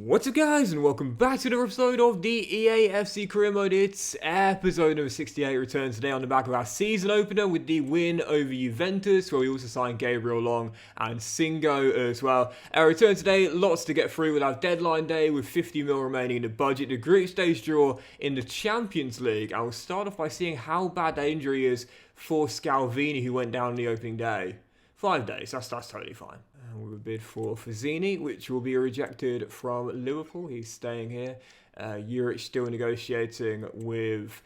What's up guys, and welcome back to another episode of the EA FC Career Mode. It's episode number 68, returns today on the back of our season opener with the win over Juventus, where we also signed Gabriel Long and Singo as well. Our return today, lots to get through with our deadline day with 50 mil remaining in the budget, the group stage draw in the Champions League. I will start off by seeing how bad that injury is for Scalvini, who went down on the opening day. 5 days, that's totally fine. With a bid for Fazzini, which will be rejected from Liverpool. He's staying here. Juric still negotiating with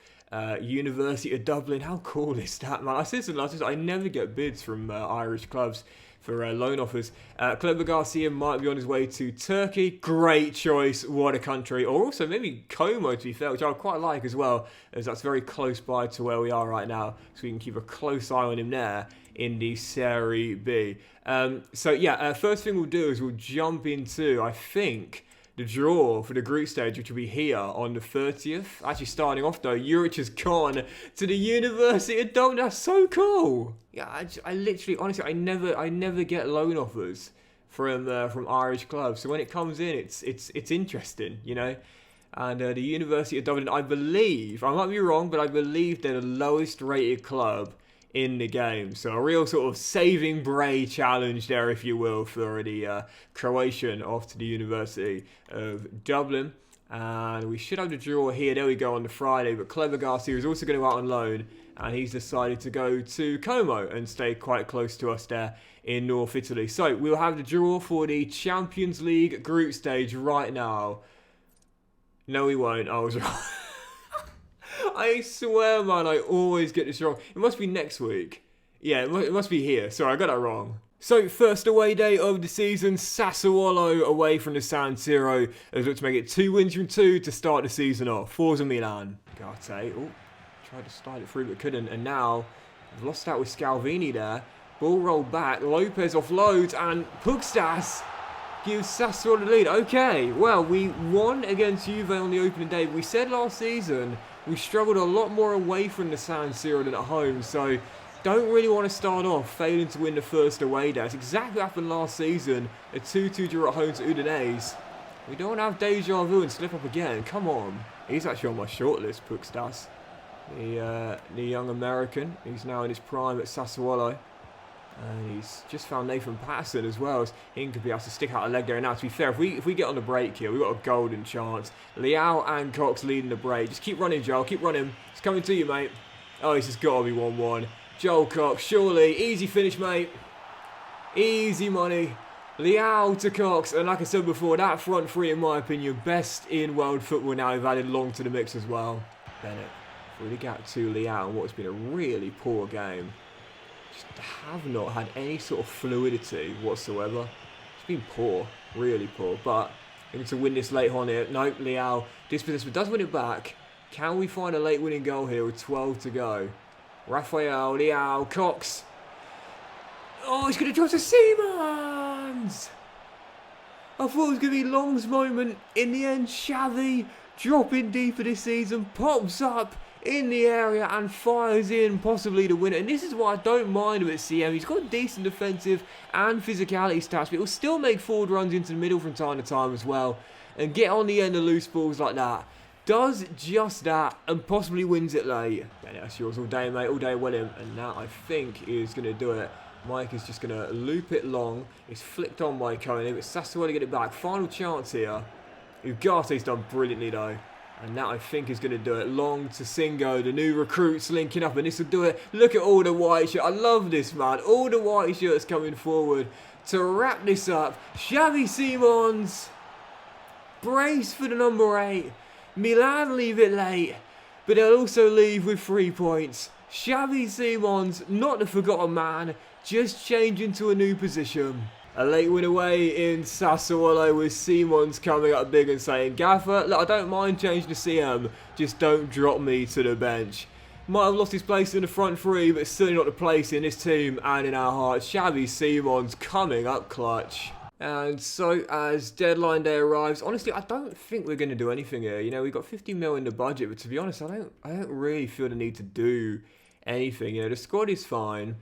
University of Dublin. How cool is that, man? I said some last I never get bids from Irish clubs for loan offers. Clever Garcia might be on his way to Turkey. Great choice. What a country. Or also maybe Como, to be fair, which I quite like as well, as that's very close by to where we are right now. So we can keep a close eye on him there in the Serie B. First thing we'll do is we'll jump into, I think, the draw for the group stage, which will be here on the 30th. Actually, starting off though, Juric has gone to the University of Dublin. That's so cool. Yeah, I literally, honestly, I never get loan offers from Irish clubs. So when it comes in, it's interesting, you know. And the University of Dublin, I believe, I might be wrong, but I believe they're the lowest rated club in the game. So a real sort of saving Bray challenge there, if you will, for the Croatian off to the University of Dublin. And we should have the draw here. There we go on the Friday. But Clever Garcia is also going to go out on loan. And he's decided to go to Como and stay quite close to us there in North Italy. So we'll have the draw for the Champions League group stage right now. No, we won't. I was wrong. I swear, man, I always get this wrong. It must be next week. Yeah, it must be here. Sorry, I got that wrong. So, first away day of the season, Sassuolo away from the San Siro. As looks to make it 2 wins from 2 to start the season off. Forza Milan. Garte, tried to slide it through but couldn't. And now, we've lost out with Scalvini there. Ball rolled back, Lopez offloads, and Pugstas gives Sassuolo the lead. Okay, well, we won against Juve on the opening day. We said last season we struggled a lot more away from the San Siro than at home, so don't really want to start off failing to win the first away day. That's exactly what happened last season, a 2-2 draw at home to Udinese. We don't have deja vu and slip up again, come on. He's actually on my shortlist, Pugstas. The young American, he's now in his prime at Sassuolo. And he's just found Nathan Patterson as well, as he could be able to stick out a leg there. And now, to be fair, if we get on the break here, we've got a golden chance. Leao and Cox leading the break. Just keep running, Joel. Keep running. It's coming to you, mate. Oh, this has got to be 1-1. Joel Cox, surely. Easy finish, mate. Easy money. Leao to Cox. And like I said before, that front three, in my opinion, best in world football now. We've added Long to the mix as well. Bennett through the gap to Leao in what's been a really poor game. Just have not had any sort of fluidity whatsoever. It's been poor, really poor. But we need to win this late on here. Nope, Leao dispossessed, but does win it back. Can we find a late winning goal here with 12 to go? Rafael, Leao, Cox. Oh, he's going to drop to Siemens. I thought it was going to be Long's moment. In the end, Xavi, dropping deeper this season, pops up in the area and fires in possibly the winner. And this is what I don't mind about CM. He's got decent defensive and physicality stats, but he'll still make forward runs into the middle from time to time as well and get on the end of loose balls like that. Does just that and possibly wins it late. Yeah, that's yours all day, mate. All day, William. And that, I think, is going to do it. Mike is just going to loop it long. It's flicked on by Cohen, but Sassuolo to get it back. Final chance here. Ugarte's done brilliantly, though. And that, I think, is going to do it. Long to Singo, the new recruits linking up, and this will do it. Look at all the white shirts. I love this, man. All the white shirts coming forward to wrap this up. Xavi Simons, brace for the number 8. Milan leave it late, but they'll also leave with 3 points. Xavi Simons, not the forgotten man, just changing to a new position. A late win away in Sassuolo with Simons coming up big and saying, Gaffer, look, I don't mind changing to CM, just don't drop me to the bench. Might have lost his place in the front three, but certainly not the place in this team and in our hearts. Xavi Simons coming up clutch. And so as deadline day arrives, honestly, I don't think we're going to do anything here. You know, we've got 50 mil in the budget, but to be honest, I don't really feel the need to do anything. You know, the squad is fine.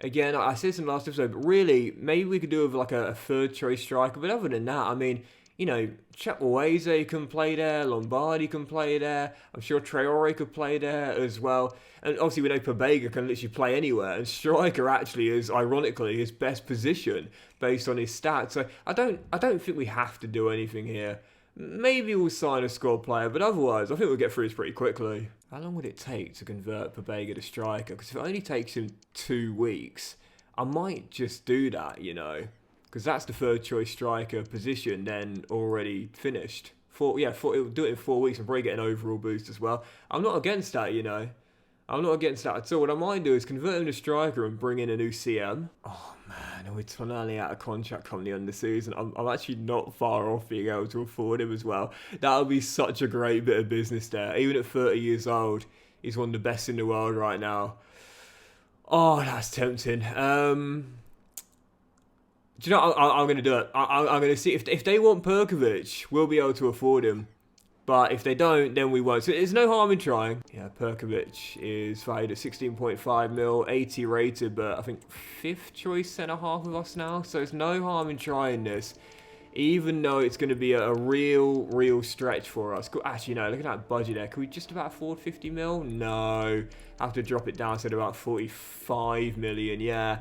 Again, I said this in the last episode, but really, maybe we could do with like a third choice striker. But other than that, I mean, you know, Chukwueze can play there, Lombardi can play there, I'm sure Traore could play there as well. And obviously we know Pobega can literally play anywhere, and striker actually is, ironically, his best position based on his stats. So I don't think we have to do anything here. Maybe we'll sign a squad player, but otherwise I think we'll get through this pretty quickly. How long would it take to convert Pobega to striker? Because if it only takes him 2 weeks, I might just do that, you know. Because that's the third choice striker position then already finished. It'll do it in 4 weeks and probably get an overall boost as well. I'm not against that, you know. I'm not against that at all. What I might do is convert him to striker and bring in a new CM. Oh man, we're finally out of contract company on the season. I'm actually not far off being able to afford him as well. That would be such a great bit of business there. Even at 30 years old, he's one of the best in the world right now. Oh, that's tempting. Do you know, I'm going to do it. I'm going to see if they want Perkovic, we'll be able to afford him. But if they don't, then we won't. So there's no harm in trying. Yeah, Perkovic is valued at 16.5 mil, 80 rated, but I think 5th choice centre-half with us now. So there's no harm in trying this, even though it's going to be a real stretch for us. Actually, no, look at that budget there. Can we just about afford 50 mil? No. Have to drop it down to about 45 million, yeah.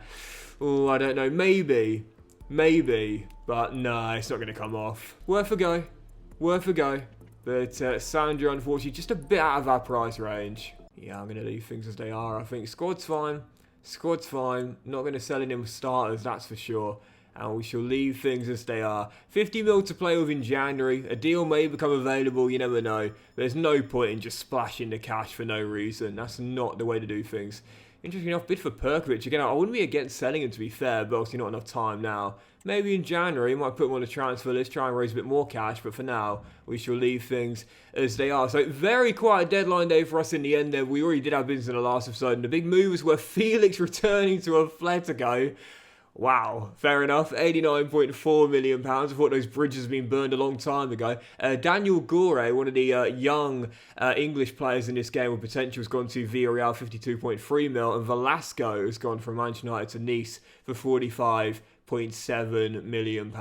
Oh, I don't know. Maybe. But no, it's not going to come off. Worth a go. But Sandra, unfortunately, just a bit out of our price range. Yeah, I'm going to leave things as they are. I think squad's fine. Not going to sell in him starters, that's for sure. And we shall leave things as they are. 50 mil to play with in January. A deal may become available, you never know. There's no point in just splashing the cash for no reason. That's not the way to do things. Interesting enough, bid for Perkovic. Again, I wouldn't be against selling him, to be fair, but obviously not enough time now. Maybe in January, might put him on the transfer list, try and raise a bit more cash, but for now, we shall leave things as they are. So, very quiet deadline day for us in the end there. We already did our business in the last episode, and the big moves were Felix returning to Atletico. Wow, fair enough. £89.4 million. I thought those bridges had been burned a long time ago. Daniel Gore, one of the young English players in this game with potential, has gone to Villarreal, 52.3 mil, and Velasco has gone from Manchester United to Nice for £45.7 million.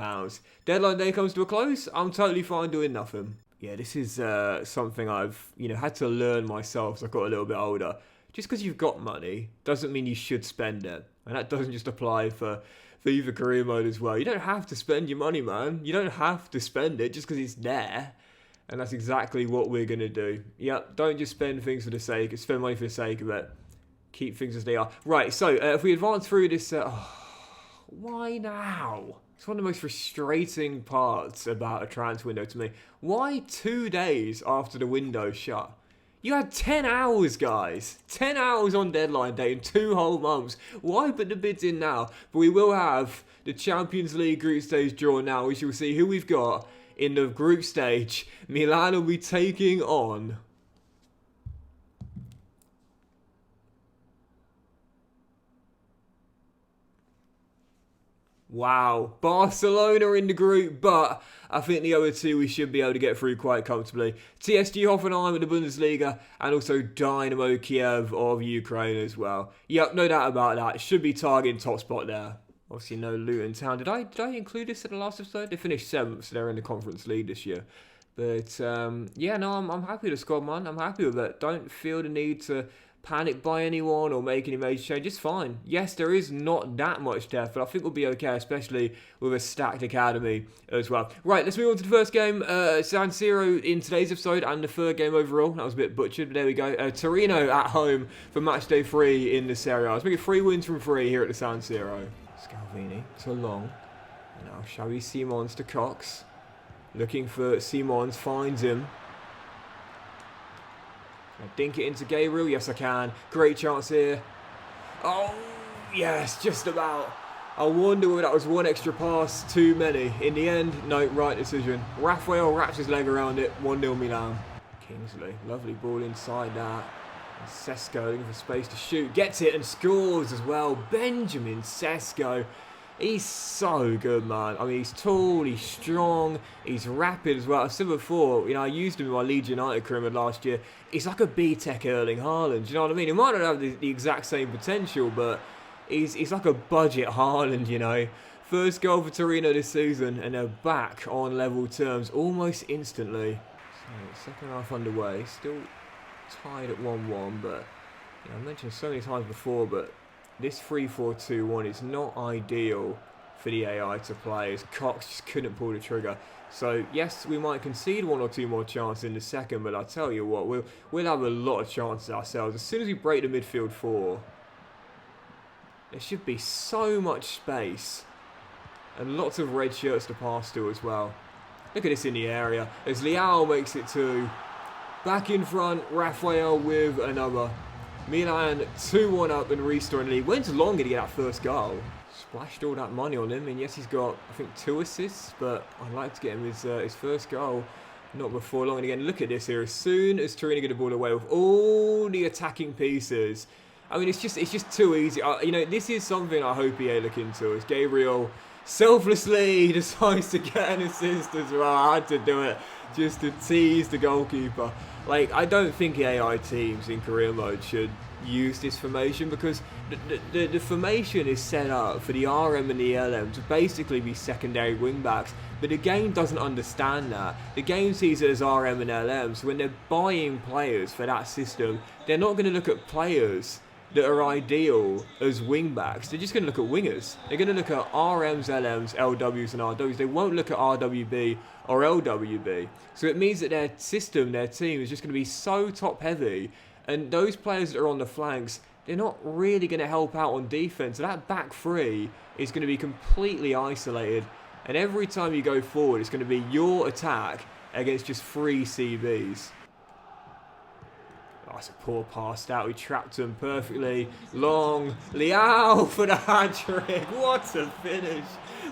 Deadline day comes to a close. I'm totally fine doing nothing. Yeah, this is something I've had to learn myself as I got a little bit older. Just because you've got money doesn't mean you should spend it. And that doesn't just apply for FIFA career mode as well. You don't have to spend your money, man. You don't have to spend it just because it's there. And that's exactly what we're going to do. Yep, don't just spend things for the sake, spend money for the sake of it. Keep things as they are. Right, so if we advance through this... why now? It's one of the most frustrating parts about a transfer window to me. Why 2 days after the window shut? You had 10 hours, guys. 10 hours on deadline day in 2 whole months. Why put the bids in now? But we will have the Champions League group stage draw now. We shall see who we've got in the group stage. Milan will be taking on... Wow, Barcelona in the group, but I think the other two we should be able to get through quite comfortably. TSG Hoffenheim in the Bundesliga, and also Dynamo Kiev of Ukraine as well. Yep, no doubt about that. Should be targeting top spot there. Obviously no Luton Town. Did I include this in the last episode? They finished 7th, so they're in the Conference League this year. But yeah, no, I'm happy with the squad, man. I'm happy with it. Don't feel the need to panic buy anyone or make any major changes. Fine. Yes, there is not that much depth, but I think we'll be okay, especially with a stacked academy as well. Right, let's move on to the first game. San Siro in today's episode, and the third game overall. That was a bit butchered, but there we go. Torino at home for match day 3 in the Serie A. Let's make it 3 wins from 3 here at the San Siro. Scalvini to Long. Now Xavi Simons to Cox. Looking for Simons, finds him. I'll dink it into Gabriel. Yes, I can. Great chance here. Oh, yes, just about. I wonder whether that was one extra pass too many. In the end, no, right decision. Rafael wraps his leg around it. 1-0 Milan. Kingsley, lovely ball inside that. And Sesko looking for space to shoot. Gets it and scores as well. Benjamin Sesko. He's so good, man. I mean, he's tall, he's strong, he's rapid as well. I said before, I used him in my Leeds United career last year. He's like a B-Tech Erling Haaland, do you know what I mean? He might not have the exact same potential, but he's like a budget Haaland, First goal for Torino this season, and they're back on level terms almost instantly. So, second half underway, still tied at 1-1, but I mentioned so many times before, but this 3-4-2-1 is not ideal for the AI to play, as Cox just couldn't pull the trigger. So yes, we might concede 1 or 2 more chances in the second, but I tell you what, we'll have a lot of chances ourselves. As soon as we break the midfield 4, there should be so much space and lots of red shirts to pass to as well. Look at this in the area as Leao makes it 2. Back in front, Raphael with another. Milan 2-1 up and restoring the lead. Went longer to get that first goal. Splashed all that money on him, and yes, he's got, I think, 2 assists, but I'd like to get him his first goal not before long. And again, look at this here. As soon as Torino get the ball away with all the attacking pieces, I mean, it's just too easy. You know, this is something I hope EA look into, as Gabriel selflessly decides to get an assist as well. I had to do it just to tease the goalkeeper. Like, I don't think AI teams in career mode should use this formation, because the formation is set up for the RM and the LM to basically be secondary wing backs, but the game doesn't understand that. The game sees it as RM and LM, so when they're buying players for that system, they're not going to look at players that are ideal as wing backs. They're just going to look at wingers. They're going to look at RMs, LMs, LWs and RWs. They won't look at RWB or LWB. So it means that their system, their team is just going to be so top heavy, and those players that are on the flanks, they're not really going to help out on defense. So that back 3 is going to be completely isolated, and every time you go forward, it's going to be your attack against just 3 CBs. That's a poor pass out. We trapped him perfectly. Long. Leao for the hat-trick. What a finish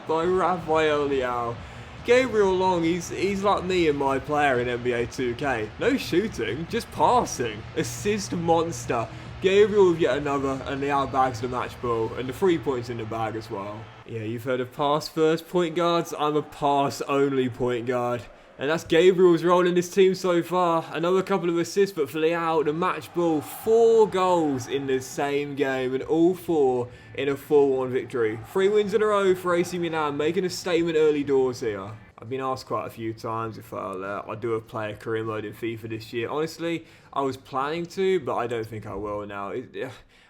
by Raphael Leao. Gabriel Long, he's like me and my player in NBA 2K. No shooting, just passing. Assist monster. Gabriel with yet another, and Leao bags the match ball, and the 3 points in the bag as well. Yeah, you've heard of pass first point guards. I'm a pass only point guard. And that's Gabriel's role in this team so far. Another couple of assists, but for Leao, the match ball, 4 goals in the same game, and all 4 in a 4-1 victory. 3 wins in a row for AC Milan, making a statement early doors here. I've been asked quite a few times if I'll do a player career mode in FIFA this year. Honestly, I was planning to, but I don't think I will now.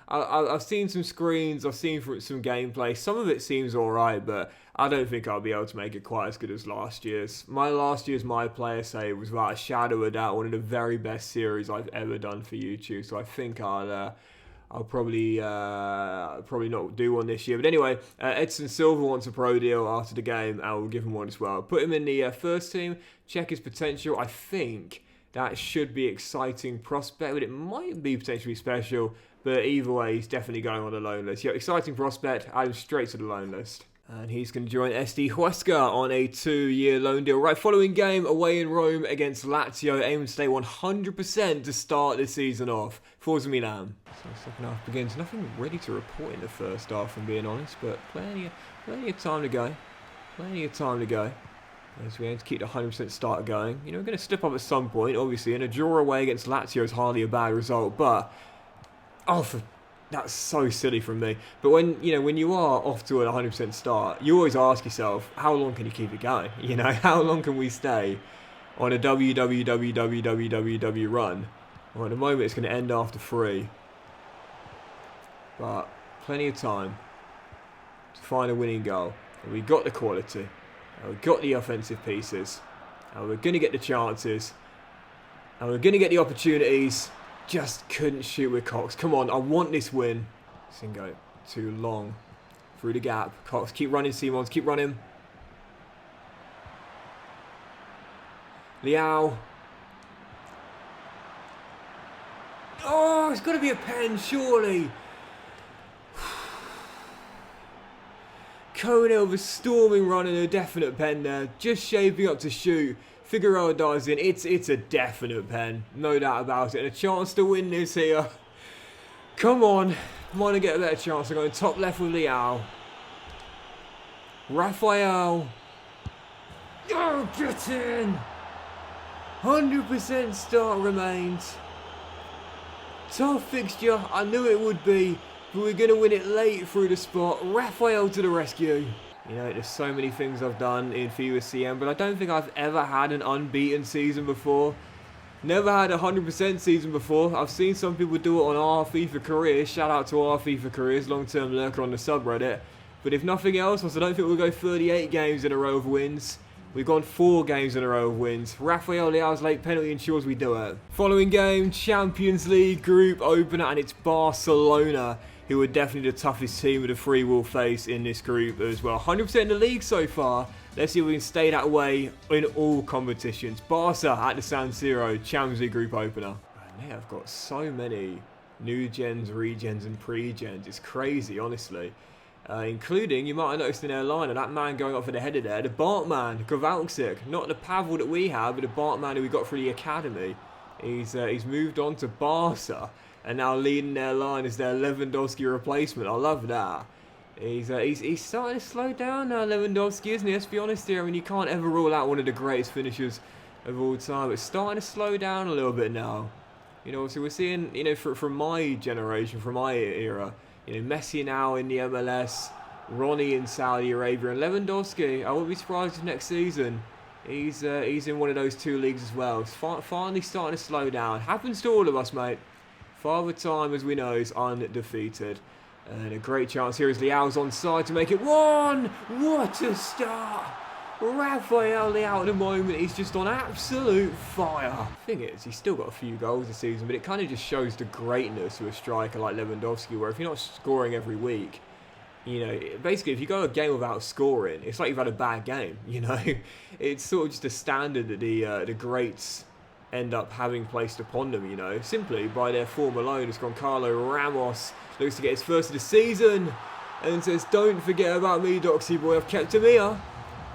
I've seen some screens, I've seen some gameplay. Some of it seems alright, but I don't think I'll be able to make it quite as good as last year's. Last year's My Player Save was without a shadow of a doubt one of the very best series I've ever done for YouTube. So I think I'll probably not do one this year. But anyway, Edson Silva wants a pro deal after the game, and we'll give him one as well. Put him in the first team, check his potential. I think that should be exciting prospect, but it might be potentially special. But either way, he's definitely going on the loan list. Yeah, exciting prospect, add him straight to the loan list. And he's going to join SD Huesca on a 2-year loan deal. Right, following game away in Rome against Lazio, aiming to stay 100% to start the season off. Forza Milan. So second half begins. Nothing ready to report in the first half, if I'm being honest, but plenty of time to go. Plenty of time to go. As we aim to keep the 100% start going. You know, we're going to slip up at some point, obviously, and a draw away against Lazio is hardly a bad result, but that's so silly from me. But when you are off to a 100% start, you always ask yourself, how long can you keep it going? You know, how long can we stay on a www run? Well, at the moment, it's going to end after 3. But plenty of time to find a winning goal. And we've got the quality. And we've got the offensive pieces. And we're going to get the chances. And we're going to get the opportunities. Just couldn't shoot with Cox. Come on, I want this win. Singo, too long. Through the gap. Cox, keep running, Simons, keep running. Leao. Oh, it's got to be a pen, surely. Conan with a storming run and a definite pen there. Just shaping up to shoot. Figueroa dives in. It's a definite pen. No doubt about it. And a chance to win this here. Come on. Might get a better chance. I'm going top left with Leao. Raphael. Oh, get in. 100% start remains. Tough fixture. I knew it would be. But we're going to win it late through the spot. Raphael to the rescue. You know, there's so many things I've done in FIFA CM, but I don't think I've ever had an unbeaten season before. Never had a 100% season before. I've seen some people do it on our FIFA careers. Shout out to our FIFA careers, long-term lurker on the subreddit. But if nothing else, I don't think we'll go 38 games in a row of wins. We've gone 4 games in a row of wins. Rafael Leao's late penalty ensures we do it. Following game, Champions League group opener, and it's Barcelona, who are definitely the toughest team of the three we'll face in this group as well. 100% in the league so far. Let's see if we can stay that way in all competitions. Barca at the San Siro, Champions League group opener. Man, they have got so many new gens, regens and pre-gens. It's crazy, honestly. Including, you might have noticed in their lineup, that man going up for the header there, the Bartman, Kovalchik. Not the Pavel that we have, but the Bartman who we got through the academy. He's moved on to Barca, and now leading their line as their Lewandowski replacement. I love that. He's starting to slow down now, Lewandowski, isn't he? Let's be honest here. I mean, you can't ever rule out one of the greatest finishers of all time. It's starting to slow down a little bit now. You know, so we're seeing, you know, from my generation, from my era, you know, Messi now in the MLS, Ronnie in Saudi Arabia, and Lewandowski. I wouldn't be surprised if next season he's in one of those 2 leagues as well. It's finally starting to slow down. Happens to all of us, mate. Father Time, as we know, is undefeated. And a great chance here as Leao's onside to make it 1. What a start! Rafael Leao at the moment, he's just on absolute fire. Thing is, he's still got a few goals this season, but it kind of just shows the greatness of a striker like Lewandowski, where if you're not scoring every week, you know, basically if you go a game without scoring, it's like you've had a bad game, you know. It's sort of just a standard that the greats end up having placed upon them, you know, simply by their form alone. It's Goncalo Ramos, looks to get his first of the season, and says, don't forget about me, Doxy boy, I've kept him here.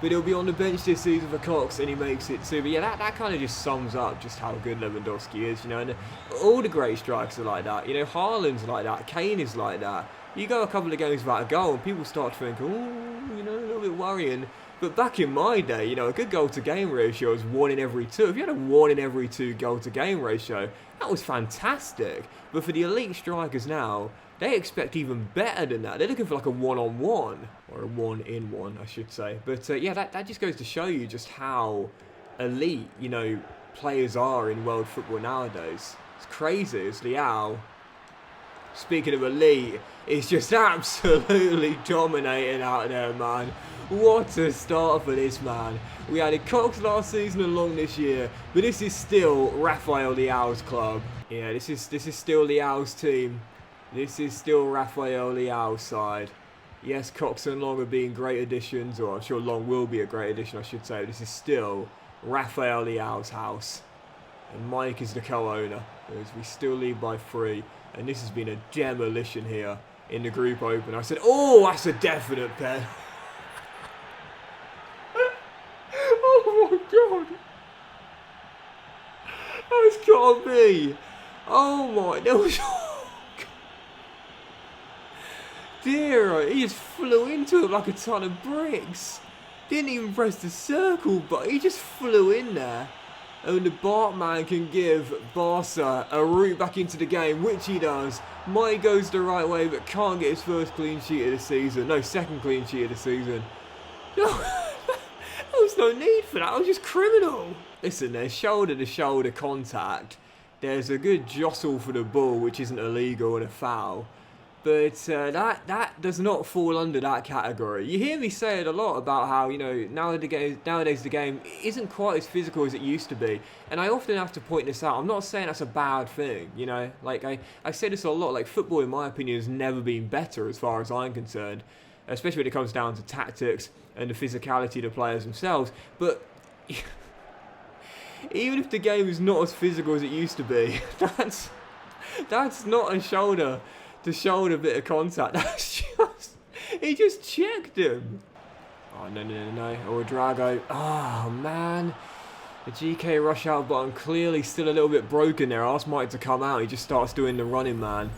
But he'll be on the bench this season for Cox, and he makes it too. But yeah, that kind of just sums up just how good Lewandowski is, you know. And all the great strikers are like that. You know, Haaland's like that. Kane is like that. You go a couple of games without a goal, and people start to think, oh, you know, a little bit worrying. But back in my day, you know, a good goal-to-game ratio was 1 in every 2. If you had a 1 in every 2 goal-to-game ratio, that was fantastic. But for the elite strikers now, they expect even better than that. They're looking for like a 1-on-1, or a 1-in-1, I should say. But yeah, that just goes to show you just how elite, you know, players are in world football nowadays. It's crazy. It's Leao, speaking of elite, is just absolutely dominating out there, man. What a start for this man. We had Cox last season and Long this year, but this is still Rafael Leao's club. Yeah, this is still Leao's team. This is still Rafael Leao's side. Yes, Cox and Long have been great additions, or I'm sure Long will be a great addition, I should say. But this is still Rafael Leao's house. And Mike is the co-owner, as we still lead by 3. And this has been a demolition here in the group open. I said, oh, that's a definite pen. Oh my God. That's gotta be. Oh my, that was... Dear, he just flew into it like a ton of bricks. Didn't even press the circle, but he just flew in there. And the Bartman can give Barca a route back into the game, which he does. Mike goes the right way, but can't get his first clean sheet of the season. No, second clean sheet of the season. No, there was no need for that. It was just criminal. Listen, there's shoulder-to-shoulder contact. There's a good jostle for the ball, which isn't illegal and a foul. But that does not fall under that category. You hear me say it a lot about how, you know, nowadays the game isn't quite as physical as it used to be. And I often have to point this out. I'm not saying that's a bad thing, you know. Like, I say this a lot. Like, football, in my opinion, has never been better as far as I'm concerned. Especially when it comes down to tactics and the physicality of the players themselves. But even if the game is not as physical as it used to be, that's not a shoulder-to-shoulder bit of contact. That's just... He just checked him. Oh, no. Or Drago. Oh, man. The GK rush out button clearly still a little bit broken there. Ask Mike to come out. He just starts doing the running man.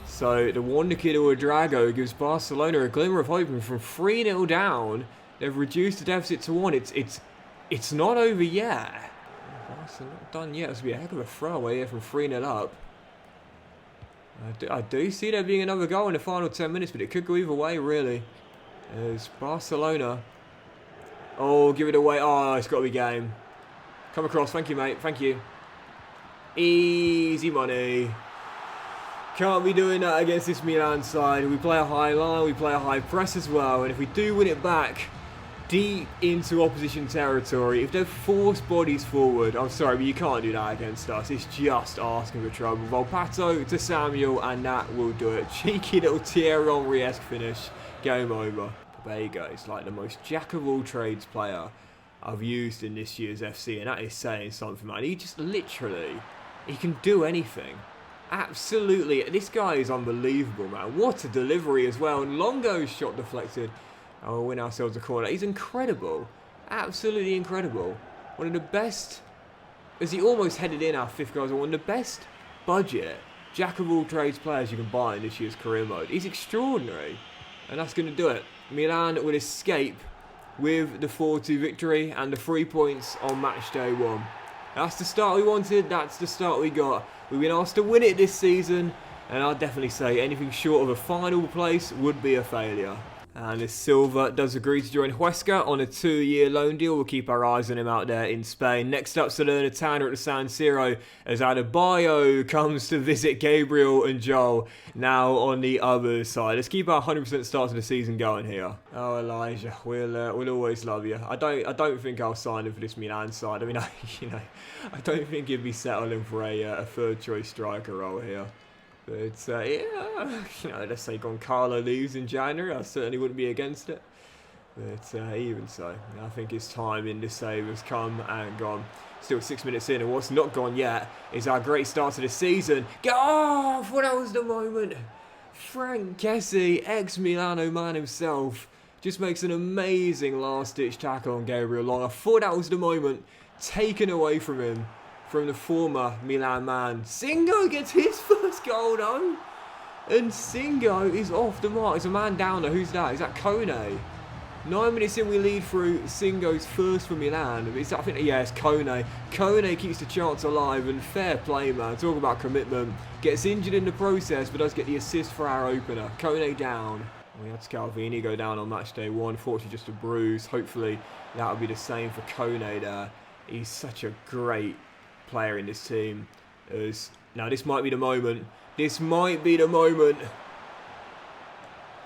So the wonder kid or Drago gives Barcelona a glimmer of hope, and from 3-0 down, they've reduced the deficit to 1. It's not over yet. Barcelona not done yet. It's going to be a heck of a throwaway here from 3-0 up. I do see there being another goal in the final 10 minutes, but it could go either way, really. There's Barcelona. Oh, give it away. Oh, it's got to be game. Come across. Thank you, mate. Thank you. Easy money. Can't be doing that against this Milan side. We play a high line. We play a high press as well. And if we do win it back deep into opposition territory, if they've forced bodies forward, I'm sorry, but you can't do that against us. It's just asking for trouble. Volpato to Samuel, and that will do it. Cheeky little Thierry Henry-esque finish. Game over. Babega is like the most jack-of-all-trades player I've used in this year's FC, and that is saying something, man. He just literally, he can do anything. Absolutely. This guy is unbelievable, man. What a delivery as well. And Longo's shot deflected. Oh, we'll win ourselves a corner. He's incredible. Absolutely incredible. One of the best, as he almost headed in our fifth goal, one of the best budget jack-of-all-trades players you can buy in this year's career mode. He's extraordinary. And that's going to do it. Milan will escape with the 4-2 victory and the 3 points on match day 1. That's the start we wanted. That's the start we got. We've been asked to win it this season, and I'd definitely say anything short of a final place would be a failure. And as Silva does agree to join Huesca on a 2-year loan deal, we'll keep our eyes on him out there in Spain. Next up, Salernitana at the San Siro as Adebayo comes to visit Gabriel and Joel now on the other side. Let's keep our 100% start to the season going here. Oh, Elijah, we'll always love you. I don't think I'll sign him for this Milan side. I mean, I don't think he'd be settling for a third choice striker role here. But, yeah, let's say Goncalo leaves in January. I certainly wouldn't be against it. But even so, I think his time in this save has come and gone. Still 6 minutes in, and what's not gone yet is our great start to the season. Oh, I thought that was the moment. Frank Kessie, ex-Milano man himself, just makes an amazing last-ditch tackle on Gabriel Long. I thought that was the moment taken away from him. From the former Milan man. Singo gets his first goal though. And Singo is off the mark. It's a man downer. Who's that? Is that Kone? 9 minutes in we lead through Singo's first for Milan. It's Kone. Kone keeps the chance alive, and fair play, man. Talk about commitment. Gets injured in the process, but does get the assist for our opener. Kone down. We had Scalvini go down on match day 1. Fortunately just a bruise. Hopefully that'll be the same for Kone there. He's such a great player in this team. Now this might be the moment. This might be the moment.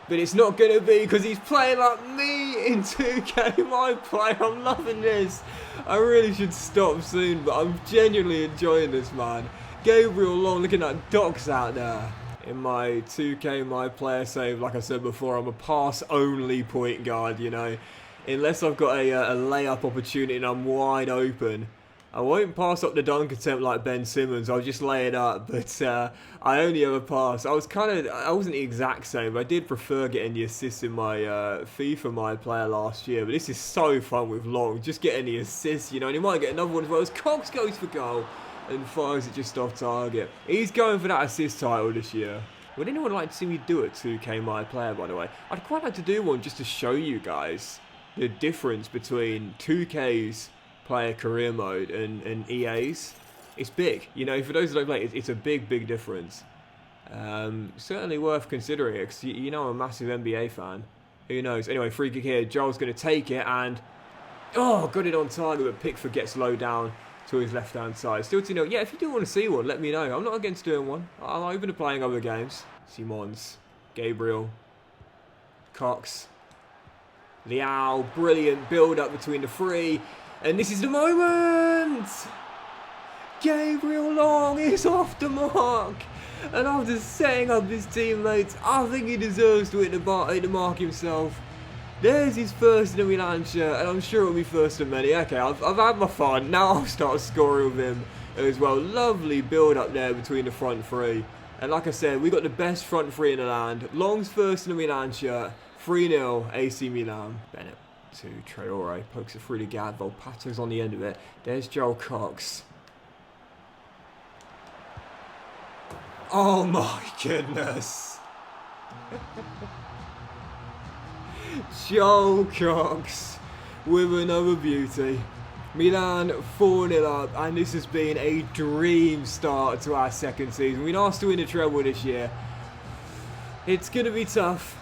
But it's not going to be, because he's playing like me in 2K my play. I'm loving this. I really should stop soon, but I'm genuinely enjoying this, man. Gabriel Long looking at Docks out there. In my 2K my player save, like I said before, I'm a pass-only point guard, you know. Unless I've got a layup opportunity and I'm wide open, I won't pass up the dunk attempt like Ben Simmons. I'll just lay it up. But I only ever pass. I wasn't the exact same, but I did prefer getting the assists in my FIFA my player last year. But this is so fun with Long, just getting the assists, you know. And he might get another one as well as Cox goes for goal and fires it just off target. He's going for that assist title this year. Would anyone like to see me do a 2K my player, by the way? I'd quite like to do one just to show you guys the difference between 2K's player career mode and EA's. It's big, you know. For those that don't play, it's a big difference. Certainly worth considering it, because you know I'm a massive NBA fan. Who knows? Anyway, free kick here. Joel's going to take it and got it on target, but Pickford gets low down to his left hand side. Still 2-0. Yeah, if you do want to see one, let me know. I'm not against doing one. I'm open to playing other games. Simons, Gabriel, Cox, Liao, brilliant build up between the three. And this is the moment! Gabriel Long is off the mark! And after setting up his teammates, I think he deserves to hit the mark himself. There's his first in the Milan shirt, and I'm sure it'll be first of many. Okay, I've had my fun. Now I'll start scoring with him as well. Lovely build up there between the front three. And like I said, we got the best front three in the land. Long's first in the Milan shirt. 3-0 AC Milan. Bennett to Traore, pokes it through the gap. Volpato's on the end of it. There's Joel Cox. Oh my goodness. Joel Cox with another beauty. Milan 4-0 up, and this has been a dream start to our second season. We've been asked to win a treble this year. It's going to be tough.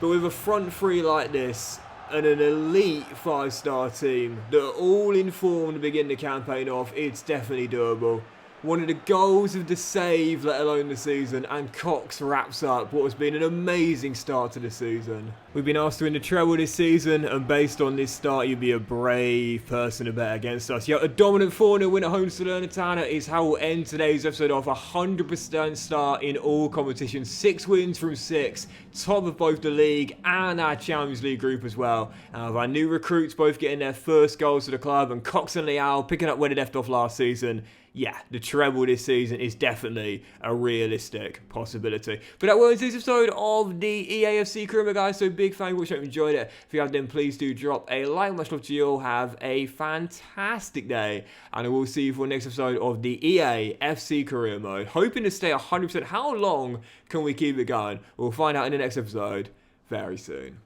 But with a front three like this, and an elite 5-star team that are all in form to begin the campaign off, it's definitely doable. One of the goals of the save, let alone the season, and Cox wraps up what has been an amazing start to the season. We've been asked to win the treble this season, and based on this start, you'd be a brave person to bet against us. Yet a dominant 4-0 win at home to Salernitana is how we'll end today's episode off. 100% start in all competitions, 6 wins from 6, top of both the league and our Champions League group as well. With our new recruits both getting their first goals for the club, and Cox and Leal picking up where they left off last season. Yeah, the treble this season is definitely a realistic possibility. But that was this episode of the EAFC Career, guys. So big fan, wish you enjoyed it. If you have, then please do drop a like. Much love to you all. Have a fantastic day, and I will see you for the next episode of the EAFC Career Mode. Hoping to stay 100%. How long can we keep it going? We'll find out in the next episode very soon.